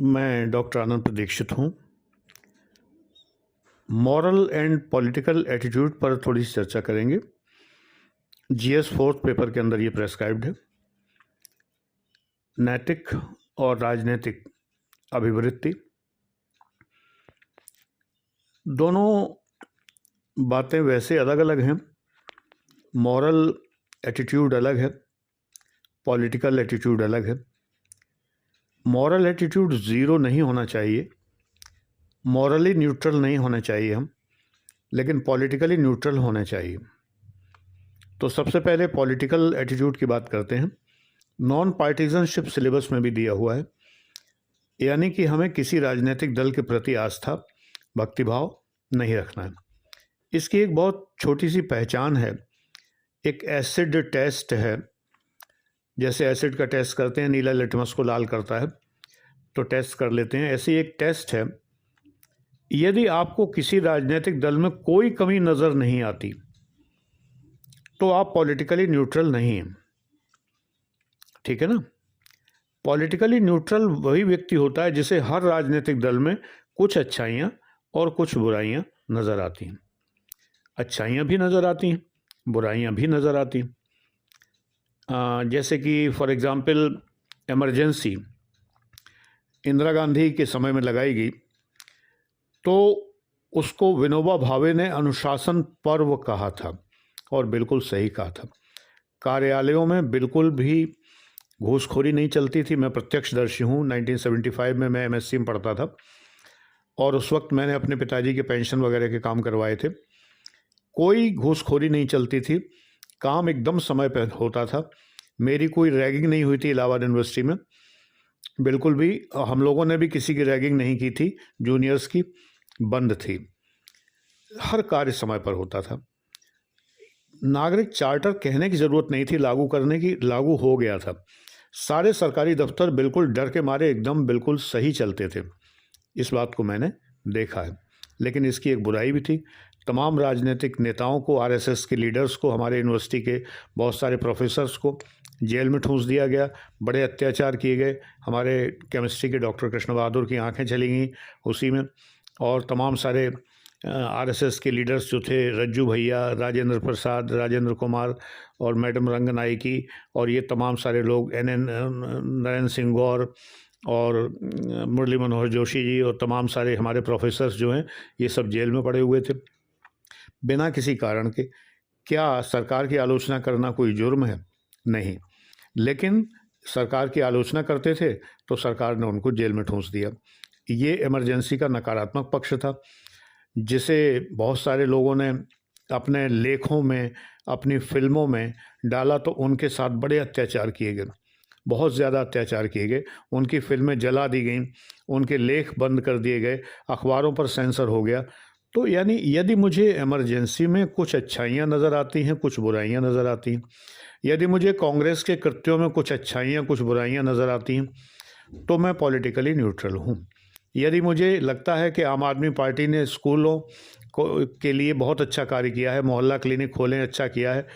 मैं डॉक्टर आनंद प्रदीक्षित हूँ। Moral and political attitude पर थोड़ी सी चर्चा करेंगे। जीएस फोर्थ पेपर के अंदर ये प्रेस्क्राइब्ड है। नैतिक और राजनीतिक अभिवृत्ति, दोनों बातें वैसे अलग अलग हैं। मॉरल एटीट्यूड अलग है, पॉलिटिकल एटीट्यूड अलग है। मॉरल एटीट्यूड ज़ीरो नहीं होना चाहिए, मॉरली न्यूट्रल नहीं होना चाहिए हम, लेकिन पॉलिटिकली न्यूट्रल होना चाहिए। तो सबसे पहले पॉलिटिकल एटीट्यूड की बात करते हैं। नॉन पार्टीजनशिप सिलेबस में भी दिया हुआ है, यानी कि हमें किसी राजनीतिक दल के प्रति आस्था, भक्तिभाव नहीं रखना है। इसकी एक बहुत छोटी सी पहचान है। एक एसिड टेस्ट है, जैसे एसिड का टेस्ट करते हैं, नीला लिटमस को लाल करता है तो टेस्ट कर लेते हैं, ऐसी एक टेस्ट है। यदि आपको किसी राजनीतिक दल में कोई कमी नज़र नहीं आती तो आप पॉलिटिकली न्यूट्रल नहीं हैं, ठीक है ना। पॉलिटिकली न्यूट्रल वही व्यक्ति होता है जिसे हर राजनीतिक दल में कुछ अच्छाइयाँ और कुछ बुराइयाँ नज़र आती हैं। अच्छाइयाँ भी नज़र आती हैं, बुराइयाँ भी नज़र आती हैं। जैसे कि for example emergency Indira Gandhi के समय में लगाई गई तो उसको विनोबा भावे ने अनुशासन पर्व कहा था, और बिल्कुल सही कहा था। कार्यालयों में बिल्कुल भी घूसखोरी नहीं चलती थी। मैं प्रत्यक्षदर्शी हूँ। 1975 में मैं एमएससी में पढ़ता था और उस वक्त मैंने अपने पिताजी के पेंशन वगैरह के काम करवाए थे। कोई घूसखोरी नहीं चलती थी, काम एकदम समय पर होता था। मेरी कोई रैगिंग नहीं हुई थी इलाहाबाद यूनिवर्सिटी में, बिल्कुल भी। हम लोगों ने भी किसी की रैगिंग नहीं की थी, जूनियर्स की बंद थी। हर कार्य समय पर होता था। नागरिक चार्टर कहने की ज़रूरत नहीं थी लागू करने की, लागू हो गया था। सारे सरकारी दफ्तर बिल्कुल डर के मारे एकदम बिल्कुल सही चलते थे। इस बात को मैंने देखा है। लेकिन इसकी एक बुराई भी थी। तमाम राजनीतिक नेताओं को, आरएसएस के लीडर्स को, हमारे यूनिवर्सिटी के बहुत सारे प्रोफेसर्स को जेल में ठूंस दिया गया। बड़े अत्याचार किए गए। हमारे केमिस्ट्री के डॉक्टर कृष्ण बहादुर की आंखें चली गईं उसी में। और तमाम सारे आरएसएस के लीडर्स जो थे, रज्जू भैया, राजेंद्र प्रसाद, राजेंद्र कुमार और मैडम रंगनायकी, और ये तमाम सारे लोग, नरेंद्र सिंह गौर और मुरली मनोहर जोशी जी और तमाम सारे हमारे प्रोफेसर्स जो हैं, ये सब जेल में पड़े हुए थे बिना किसी कारण के। क्या सरकार की आलोचना करना कोई जुर्म है? नहीं, लेकिन सरकार की आलोचना करते थे तो सरकार ने उनको जेल में ठूंस दिया। ये इमरजेंसी का नकारात्मक पक्ष था, जिसे बहुत सारे लोगों ने अपने लेखों में, अपनी फिल्मों में डाला तो उनके साथ बड़े अत्याचार किए गए, बहुत ज़्यादा अत्याचार किए गए। उनकी फिल्में जला दी गईं, उनके लेख बंद कर दिए गए, अखबारों पर सेंसर हो गया। तो यानी यदि मुझे इमरजेंसी में कुछ अच्छाइयाँ नज़र आती हैं, कुछ बुराइयाँ नज़र आती हैं, यदि मुझे कांग्रेस के कृत्यों में कुछ अच्छाइयाँ, कुछ बुराइयाँ नज़र आती हैं, तो मैं पॉलिटिकली न्यूट्रल हूँ। यदि मुझे लगता है कि आम आदमी पार्टी ने स्कूलों के लिए बहुत अच्छा कार्य किया है, मोहल्ला क्लिनिक खोले, अच्छा किया है,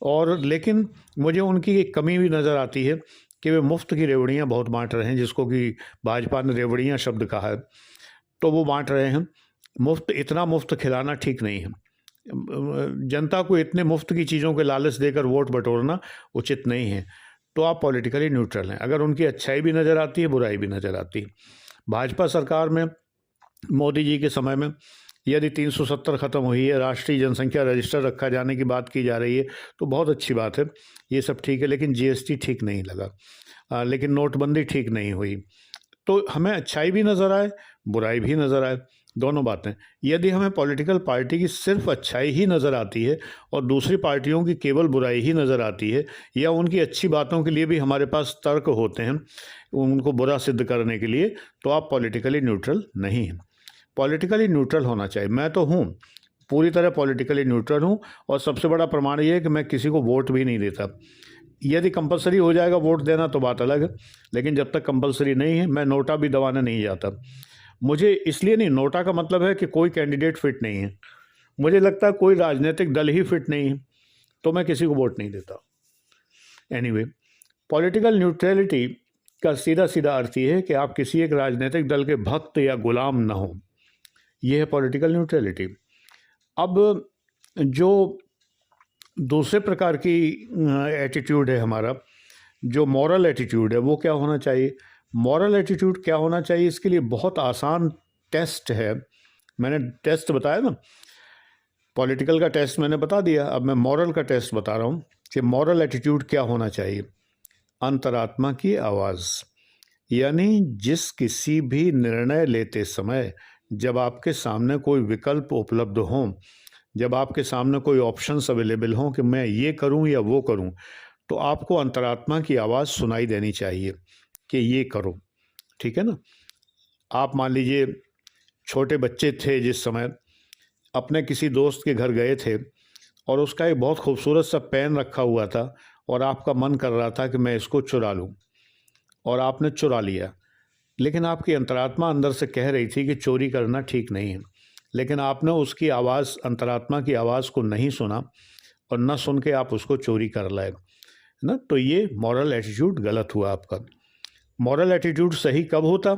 और लेकिन मुझे उनकी एक कमी भी नज़र आती है कि वे मुफ्त की रेवड़ियाँ बहुत बांट रहे हैं, जिसको कि भाजपा ने रेवड़ियाँ शब्द कहा है, तो वो बांट रहे हैं। इतना मुफ्त खिलाना ठीक नहीं है। जनता को इतने मुफ्त की चीज़ों के लालच देकर वोट बटोरना उचित नहीं है। तो आप पॉलिटिकली न्यूट्रल हैं। अगर उनकी अच्छाई भी नज़र आती है, बुराई भी नज़र आती है। भाजपा सरकार में मोदी जी के समय में यदि 370 ख़त्म हुई है, राष्ट्रीय जनसंख्या रजिस्टर रखा जाने की बात की जा रही है, तो बहुत अच्छी बात है, ये सब ठीक है। लेकिन जीएसटी ठीक नहीं लगा, लेकिन नोटबंदी ठीक नहीं हुई। तो हमें अच्छाई भी नज़र आए, बुराई भी नज़र आए, दोनों बातें। यदि हमें पॉलिटिकल पार्टी की सिर्फ अच्छाई ही नज़र आती है और दूसरी पार्टियों की केवल बुराई ही नज़र आती है, या उनकी अच्छी बातों के लिए भी हमारे पास तर्क होते हैं उनको बुरा सिद्ध करने के लिए, तो आप पॉलिटिकली न्यूट्रल नहीं हैं। पॉलिटिकली न्यूट्रल होना चाहिए। मैं तो हूँ, पूरी तरह पॉलिटिकली न्यूट्रल हूँ, और सबसे बड़ा प्रमाण ये है कि मैं किसी को वोट भी नहीं देता। यदि कंपलसरी हो जाएगा वोट देना तो बात अलग है, लेकिन जब तक कंपलसरी नहीं है, मैं नोटा भी दबाने नहीं जाता। मुझे इसलिए नहीं, नोटा का मतलब है कि कोई कैंडिडेट फिट नहीं है, मुझे लगता है कोई राजनीतिक दल ही फिट नहीं है, तो मैं किसी को वोट नहीं देता। एनीवे, पॉलिटिकल न्यूट्रलिटी इसका सीधा सीधा अर्थ ये है कि आप किसी एक राजनीतिक दल के भक्त या गुलाम ना हो। ये है पॉलिटिकल न्यूट्रलिटी। अब जो दूसरे प्रकार की एटीट्यूड है हमारा, जो मॉरल एटीट्यूड है, वो क्या होना चाहिए? मॉरल एटीट्यूड क्या होना चाहिए, इसके लिए बहुत आसान टेस्ट है। मैंने टेस्ट बताया ना, पॉलिटिकल का टेस्ट मैंने बता दिया, अब मैं मॉरल का टेस्ट बता रहा हूँ कि मॉरल एटीट्यूड क्या होना चाहिए। अंतरात्मा की आवाज़, यानी जिस किसी भी निर्णय लेते समय जब आपके सामने कोई विकल्प उपलब्ध हों, जब आपके सामने कोई ऑप्शंस अवेलेबल हों कि मैं ये करूं या वो करूं, तो आपको अंतरात्मा की आवाज़ सुनाई देनी चाहिए कि ये करो। ठीक है ना? आप मान लीजिए छोटे बच्चे थे, जिस समय अपने किसी दोस्त के घर गए थे और उसका एक बहुत खूबसूरत सा पेन रखा हुआ था और आपका मन कर रहा था कि मैं इसको चुरा लूं, और आपने चुरा लिया। लेकिन आपकी अंतरात्मा अंदर से कह रही थी कि चोरी करना ठीक नहीं है, लेकिन आपने उसकी आवाज़, अंतरात्मा की आवाज़ को नहीं सुना और न सुन के आप उसको चोरी कर लाए, है ना? तो ये मॉरल एटीट्यूड गलत हुआ आपका। मॉरल एटीट्यूड सही कब होता?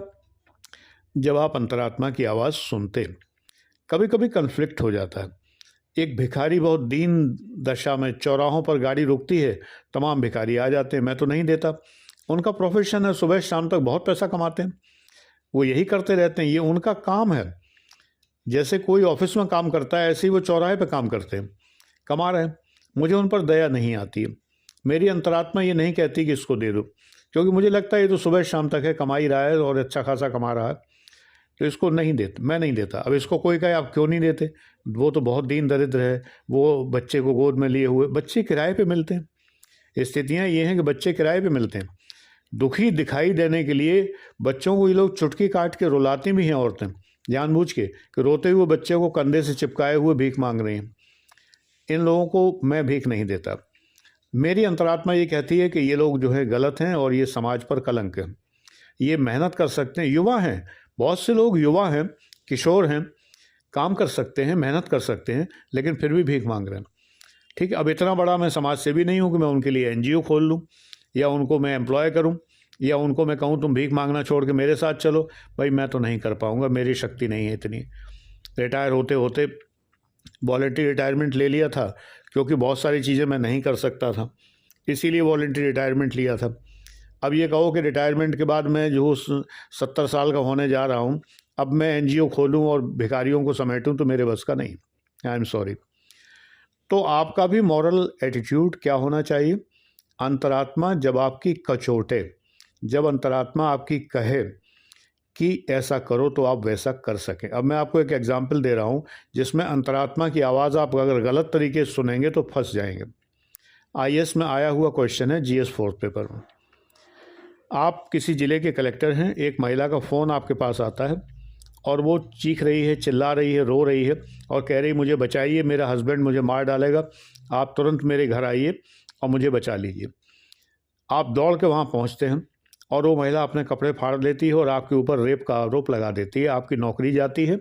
जब आप अंतरात्मा की आवाज़ सुनते। कभी कभी कन्फ्लिक्ट हो जाता है। एक भिखारी बहुत दीन दशा में, चौराहों पर गाड़ी रुकती है, तमाम भिखारी आ जाते हैं, मैं तो नहीं देता। उनका प्रोफेशन है, सुबह शाम तक बहुत पैसा कमाते हैं, वो यही करते रहते हैं, ये उनका काम है। जैसे कोई ऑफिस में काम करता है, ऐसे ही वो चौराहे पे काम करते हैं, कमा रहे हैं। मुझे उन पर दया नहीं आती है। मेरी अंतरात्मा ये नहीं कहती कि इसको दे दो, क्योंकि मुझे लगता है ये तो सुबह शाम तक है, कमा ही रहा है और अच्छा खासा कमा रहा है, तो इसको नहीं देते, मैं नहीं देता। अब इसको कोई कहे आप क्यों नहीं देते, वो तो बहुत दीन दरिद्र है, वो बच्चे को गोद में लिए हुए, बच्चे किराए पे मिलते हैं। स्थितियाँ ये हैं कि बच्चे किराए पे मिलते हैं। दुखी दिखाई देने के लिए बच्चों को ये लोग चुटकी काट के रुलाती भी हैं औरतें, जानबूझ के, कि रोते हुए बच्चे को कंधे से चिपकाए हुए भीख मांग रही हैं। इन लोगों को मैं भीख नहीं देता। मेरी अंतरात्मा ये कहती है कि ये लोग जो है गलत हैं और ये समाज पर कलंक है। ये मेहनत कर सकते हैं, युवा हैं, बहुत से लोग युवा हैं, किशोर हैं, काम कर सकते हैं, मेहनत कर सकते हैं, लेकिन फिर भी भीख मांग रहे हैं। ठीक है, अब इतना बड़ा मैं समाज सेवी नहीं हूँ कि मैं उनके लिए एनजीओ खोल लूँ या उनको मैं एम्प्लॉय करूँ या उनको मैं कहूँ तुम भीख मांगना छोड़ के मेरे साथ चलो। भाई मैं तो नहीं कर पाऊँगा, मेरी शक्ति नहीं है इतनी। रिटायर होते होते वॉलंटरी रिटायरमेंट ले लिया था, क्योंकि बहुत सारी चीज़ें मैं नहीं कर सकता था, इसीलिए वॉलंटरी रिटायरमेंट लिया था। अब ये कहो कि रिटायरमेंट के बाद मैं जो 70 साल का होने जा रहा हूँ, अब मैं एनजीओ खोलूँ और भिखारियों को समेटूँ, तो मेरे बस का नहीं। I am sorry. तो आपका भी मॉरल एटीट्यूड क्या होना चाहिए? अंतरात्मा जब आपकी कचोटे, जब अंतरात्मा आपकी कहे कि ऐसा करो, तो आप वैसा कर सकें। अब मैं आपको एक एग्जाम्पल दे रहा हूँ जिसमें अंतरात्मा की आवाज़ आप अगर गलत तरीके से सुनेंगे तो फंस जाएंगे। आईएएस में आया हुआ क्वेश्चन है, जीएस 4th पेपर में। आप किसी ज़िले के कलेक्टर हैं, एक महिला का फ़ोन आपके पास आता है और वो चीख रही है, चिल्ला रही है, रो रही है और कह रही मुझे बचाइए, मेरा हस्बैंड मुझे मार डालेगा, आप तुरंत मेरे घर आइए और मुझे बचा लीजिए। आप दौड़ के वहाँ पहुँचते हैं और वो महिला अपने कपड़े फाड़ लेती है और आपके ऊपर रेप का आरोप लगा देती है, आपकी नौकरी जाती है,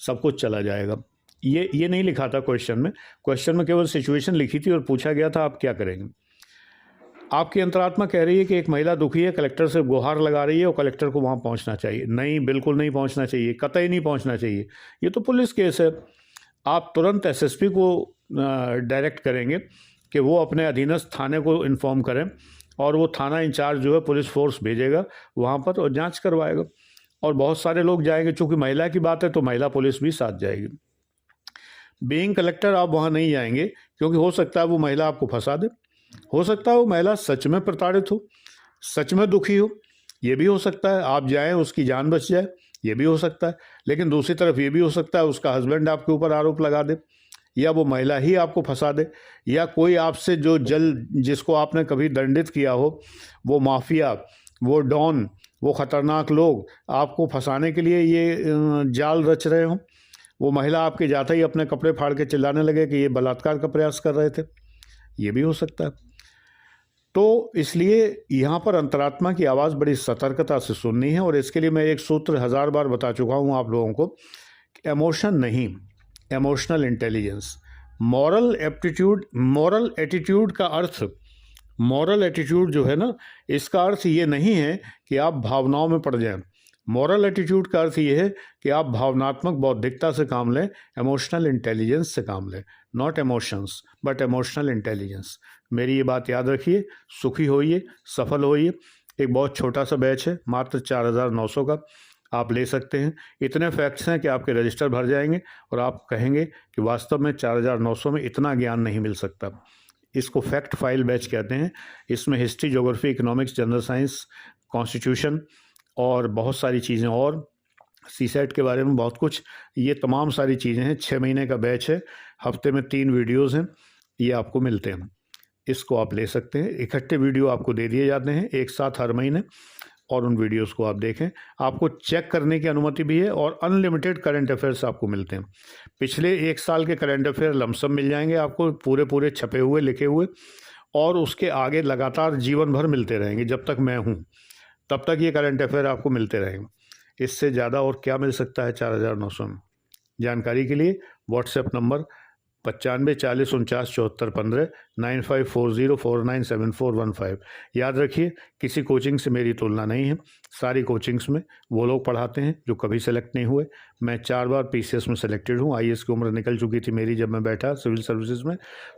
सब कुछ चला जाएगा। ये नहीं लिखा था क्वेश्चन में केवल सिचुएशन लिखी थी और पूछा गया था आप क्या करेंगे। आपकी अंतरात्मा कह रही है कि एक महिला दुखी है, कलेक्टर से गुहार लगा रही है और कलेक्टर को वहाँ पहुँचना चाहिए। नहीं, बिल्कुल नहीं पहुँचना चाहिए, कतई नहीं पहुँचना चाहिए, ये तो पुलिस केस है। आप तुरंत एसएसपी को डायरेक्ट करेंगे कि वो अपने अधीनस्थ थाने को इन्फॉर्म करें और वो थाना इंचार्ज जो है पुलिस फोर्स भेजेगा वहाँ पर और जांच करवाएगा। और बहुत सारे लोग जाएंगे, चूँकि महिला की बात है तो महिला पुलिस भी साथ जाएगी। बीइंग कलेक्टर आप वहाँ नहीं जाएंगे, क्योंकि हो सकता है वो महिला आपको फंसा दे, हो सकता है वो महिला सच में प्रताड़ित हो, सच में दुखी हो, ये भी हो सकता है। आप जाएं, उसकी जान बच जाए, ये भी हो सकता है। लेकिन दूसरी तरफ ये भी हो सकता है उसका हस्बैंड आपके ऊपर आरोप लगा दे, या वो महिला ही आपको फंसा दे, या कोई आपसे जो जिसको आपने कभी दंडित किया हो, वो माफिया, वो डॉन, वो ख़तरनाक लोग आपको फंसाने के लिए ये जाल रच रहे हों। वो महिला आपके जाते ही अपने कपड़े फाड़ के चिल्लाने लगे कि ये बलात्कार का प्रयास कर रहे थे, ये भी हो सकता है। तो इसलिए यहाँ पर अंतरात्मा की आवाज़ बड़ी सतर्कता से सुननी है। और इसके लिए मैं एक सूत्र 1000 बार बता चुका हूँ आप लोगों को, इमोशन नहीं, emotional intelligence. Moral aptitude, moral attitude का अर्थ मॉरल एटीट्यूड जो है ना, इसका अर्थ ये नहीं है कि आप भावनाओं में पड़ जाएं। मॉरल एटीट्यूड का अर्थ ये है कि आप भावनात्मक बौद्धिकता से काम लें, इमोशनल इंटेलिजेंस से काम लें। Not emotions but emotional intelligence. मेरी ये बात याद रखिए, सुखी होइए, सफल होइए। एक बहुत छोटा सा बैच है, मात्र 4,900 का, आप ले सकते हैं। इतने फैक्ट्स हैं कि आपके रजिस्टर भर जाएंगे और आप कहेंगे कि वास्तव में 4,900 में इतना ज्ञान नहीं मिल सकता। इसको फैक्ट फाइल बैच कहते हैं। इसमें history, geography, economics, general science, constitution और बहुत सारी चीज़ें, और सीसेट के बारे में बहुत कुछ, ये तमाम सारी चीज़ें हैं। 6 महीने का बैच है, हफ्ते में 3 वीडियोज़ हैं, ये आपको मिलते हैं। इसको आप ले सकते हैं। इकट्ठे वीडियो आपको दे दिए जाते हैं एक साथ हर महीने, और उन वीडियोस को आप देखें। आपको चेक करने की अनुमति भी है और अनलिमिटेड करंट अफेयर्स आपको मिलते हैं। पिछले 1 साल के करंट अफेयर लमसम मिल जाएंगे आपको, पूरे पूरे छपे हुए, लिखे हुए, और उसके आगे लगातार जीवन भर मिलते रहेंगे। जब तक मैं हूँ तब तक ये करंट अफेयर आपको मिलते रहेंगे। इससे ज़्यादा और क्या मिल सकता है 4,900 में। जानकारी के लिए व्हाट्सएप नंबर 95 40 49 74 15 9540497415। याद रखिए, किसी कोचिंग से मेरी तुलना नहीं है। सारी कोचिंग्स में वो लोग पढ़ाते हैं जो कभी सेलेक्ट नहीं हुए। मैं 4 बार पीसीएस में सेलेक्टेड हूँ। आईएएस की उम्र निकल चुकी थी मेरी जब मैं बैठा सिविल सर्विसेज में,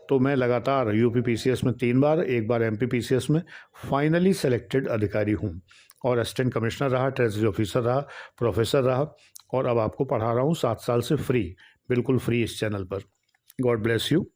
तो मैं लगातार यूपी पीसीएस में 3 बार, 1 बार एमपी पीसीएस में फाइनली सेलेक्टेड अधिकारी हूँ, और असिस्टेंट कमिश्नर रहा, ट्रेजरी ऑफिसर रहा, प्रोफेसर रहा, और अब आपको पढ़ा रहा हूँ 7 साल से फ्री, बिल्कुल फ्री इस चैनल पर। God bless you.